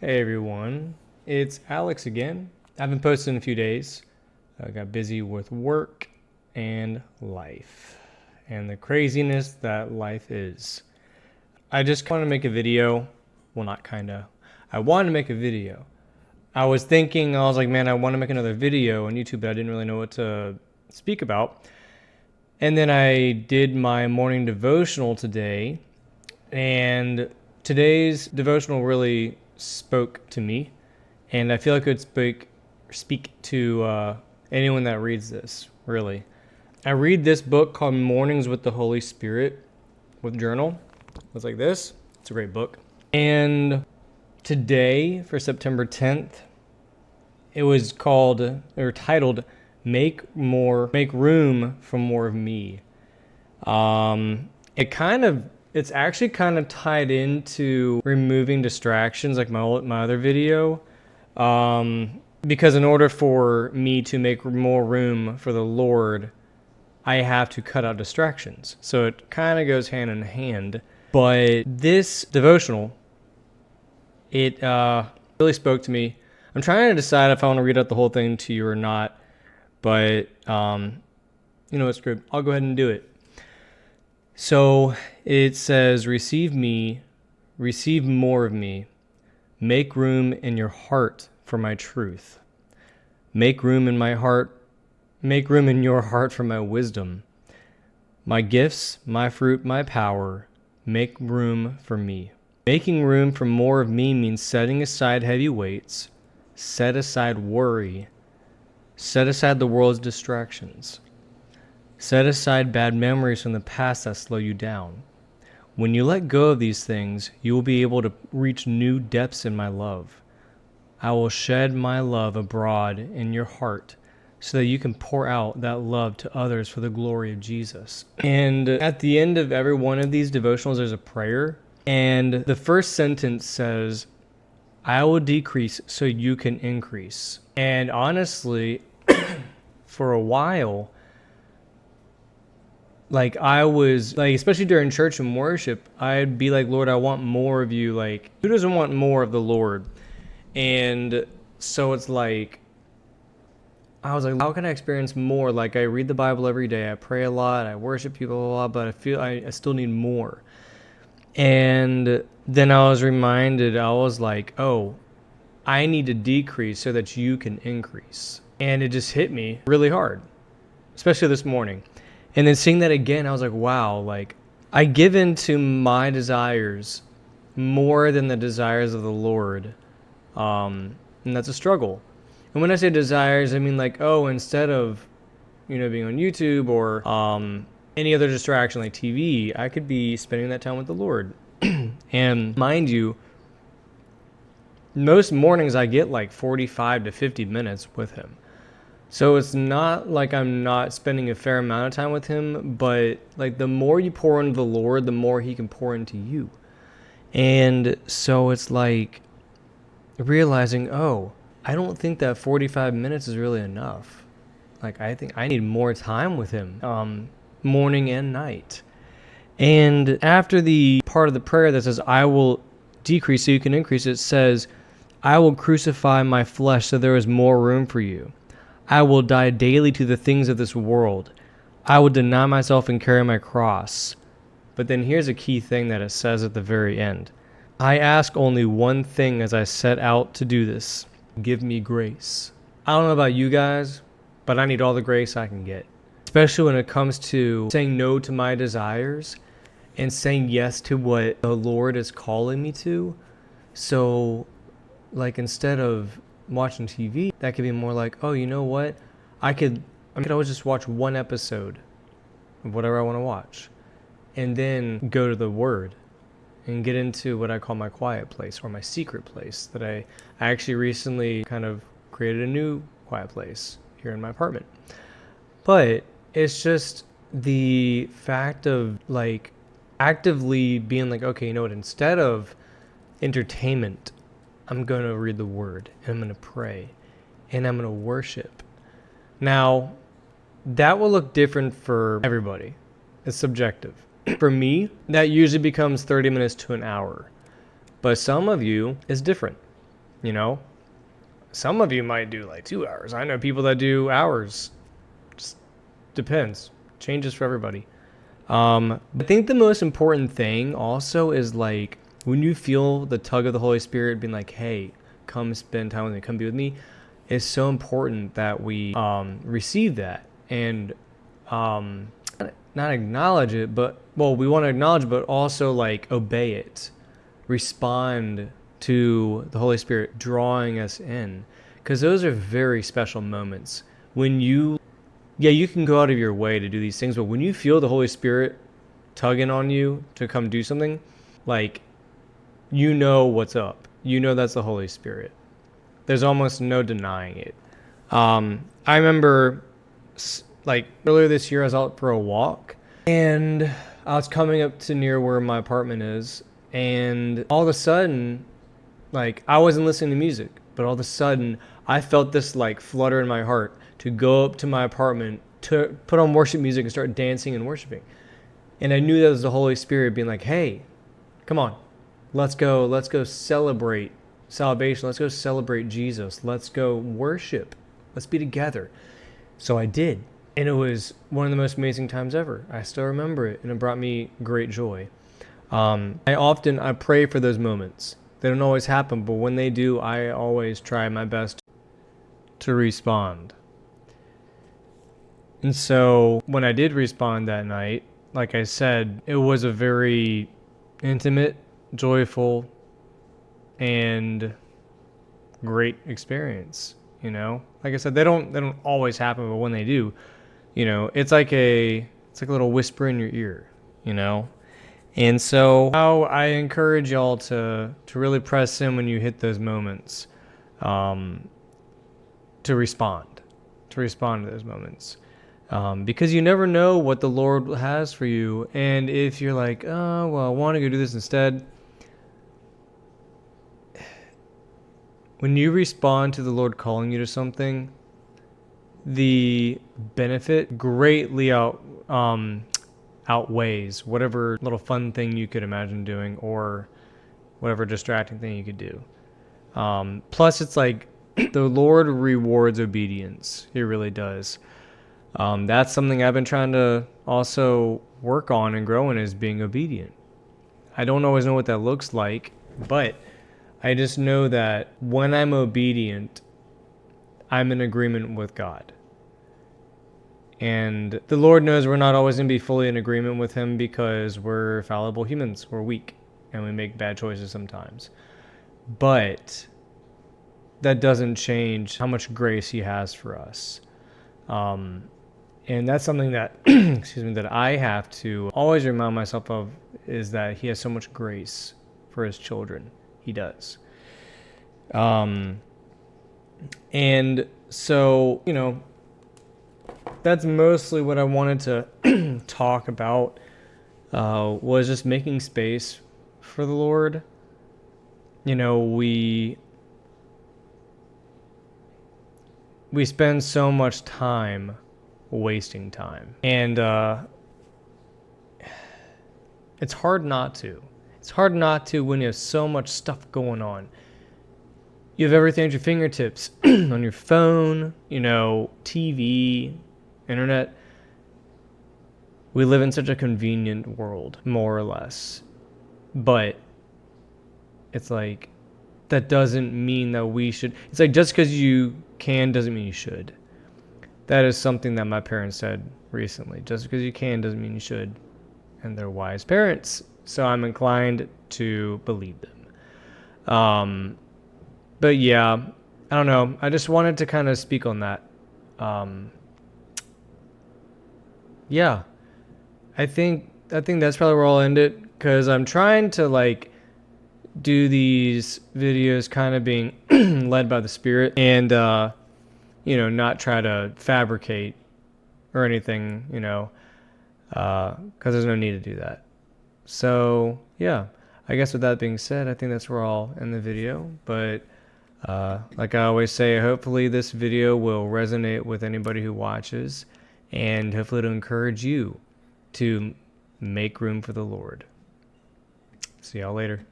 Hey everyone, it's Alex again. I've been posting in a few days. I got busy with work and life and the craziness that life is. I just want to make a video. Well, not kinda. I wanted to make a video. I was thinking, I was like, man, I want to make another video on YouTube, but I didn't really know what to speak about. And then I did my morning devotional today, and today's devotional really spoke to me, and I feel like it would speak to anyone that reads this, really. I read this book called Mornings with the Holy Spirit with journal. It's like this. It's a great book. And today, for September 10th, it was titled Make Room for More of Me. It's actually kind of tied into removing distractions, like my other video. Because in order for me to make more room for the Lord, I have to cut out distractions. So it kind of goes hand in hand. But this devotional, it really spoke to me. I'm trying to decide if I want to read out the whole thing to you or not. But, it's good. I'll go ahead and do it. So it says, receive more of me. Make room in your heart for my truth. Make room in your heart for my wisdom. My gifts, my fruit, my power. Make room for me. Making room for more of me means setting aside heavy weights, set aside worry, set aside the world's distractions. Set aside bad memories from the past that slow you down. When you let go of these things, you will be able to reach new depths in my love. I will shed my love abroad in your heart so that you can pour out that love to others for the glory of Jesus. And at the end of every one of these devotionals, there's a prayer. And the first sentence says, I will decrease so you can increase. And honestly, for a while, I was especially during church and worship, I'd be like, Lord, I want more of you. Like, who doesn't want more of the Lord? And so it's like, I was like, how can I experience more? Like, I read the Bible every day, I pray a lot, I worship people a lot, but I feel I still need more. And then I was reminded, I was like, oh, I need to decrease so that you can increase. And it just hit me really hard, especially this morning. And then seeing that again, I was like, wow, I give in to my desires more than the desires of the Lord. And that's a struggle. And when I say desires, I mean instead of, being on YouTube or any other distraction like TV, I could be spending that time with the Lord. And mind you, most mornings I get 45 to 50 minutes with him. So it's not like I'm not spending a fair amount of time with him, but the more you pour into the Lord, the more he can pour into you. And so it's realizing, oh, I don't think that 45 minutes is really enough. I think I need more time with him, morning and night. And after the part of the prayer that says, I will decrease so you can increase, it says, I will crucify my flesh so there is more room for you. I will die daily to the things of this world. I will deny myself and carry my cross. But then here's a key thing that it says at the very end. I ask only one thing as I set out to do this. Give me grace. I don't know about you guys, but I need all the grace I can get. Especially when it comes to saying no to my desires and saying yes to what the Lord is calling me to. So, instead of watching TV, that could be more oh, you know what? I could always just watch one episode of whatever I want to watch and then go to the Word and get into what I call my quiet place or my secret place that I actually recently kind of created a new quiet place here in my apartment. But it's just the fact of actively being okay, you know what, instead of entertainment, I'm going to read the Word, and I'm going to pray, and I'm going to worship. Now, that will look different for everybody. It's subjective. For me, that usually becomes 30 minutes to an hour. But some of you, it's different. you know? Some of you might do like 2 hours. I know people that do hours. Just depends. Changes for everybody. I think the most important thing also is like when you feel the tug of the Holy Spirit being like, hey, come spend time with me, come be with me, it's so important that we receive that and not acknowledge it, but we want to acknowledge it, but also like obey it, respond to the Holy Spirit drawing us in, because those are very special moments when you can go out of your way to do these things, but when you feel the Holy Spirit tugging on you to come do something, like, you know what's up. You know that's the Holy Spirit. There's almost no denying it. I remember, like, earlier this year, I was out for a walk, and I was coming up to near where my apartment is, and all of a sudden, like, I wasn't listening to music, but all of a sudden, I felt this, like, flutter in my heart to go up to my apartment, to put on worship music and start dancing and worshiping. And I knew that was the Holy Spirit being like, hey, come on, let's go celebrate salvation. Let's go celebrate Jesus. Let's go worship. Let's be together. So I did. And it was one of the most amazing times ever. I still remember it, and it brought me great joy. I pray for those moments. They don't always happen, but when they do, I always try my best to respond. And so when I did respond that night, like I said, it was a very intimate, joyful, and great experience. You know, like I said, they don't always happen, but when they do, you know, it's like a little whisper in your ear, you know. And so how I encourage y'all to really press in when you hit those moments, to respond to those moments. Because you never know what the Lord has for you. And if you're like, oh, well, I want to go do this instead. When you respond to the Lord calling you to something, the benefit greatly outweighs whatever little fun thing you could imagine doing or whatever distracting thing you could do. Plus, it's like the Lord rewards obedience. He really does. That's something I've been trying to also work on and grow in, is being obedient. I don't always know what that looks like, but I just know that when I'm obedient, I'm in agreement with God. And the Lord knows we're not always going to be fully in agreement with Him because we're fallible humans. We're weak and we make bad choices sometimes. But that doesn't change how much grace He has for us. And that's something that, that I have to always remind myself of, is that He has so much grace for His children. He does. And so, you know, that's mostly what I wanted to talk about, was just making space for the Lord. You know, we spend so much time wasting time. And it's hard not to. It's hard not to when you have so much stuff going on. You have everything at your fingertips, on your phone, you know, TV, internet. We live in such a convenient world, more or less. But it's like, that doesn't mean that we should. It's like, just because you can doesn't mean you should. That is something that my parents said recently. Just because you can doesn't mean you should. And they're wise parents, so I'm inclined to believe them. But yeah, I don't know. I just wanted to kind of speak on that. Yeah, I think that's probably where I'll end it, because I'm trying to like do these videos kind of being led by the Spirit, and you know, not try to fabricate or anything, you know, because there's no need to do that. So yeah, I guess with that being said, I think that's where I'll end the video. But like I always say, hopefully this video will resonate with anybody who watches, and hopefully it'll encourage you to make room for the Lord. See y'all later.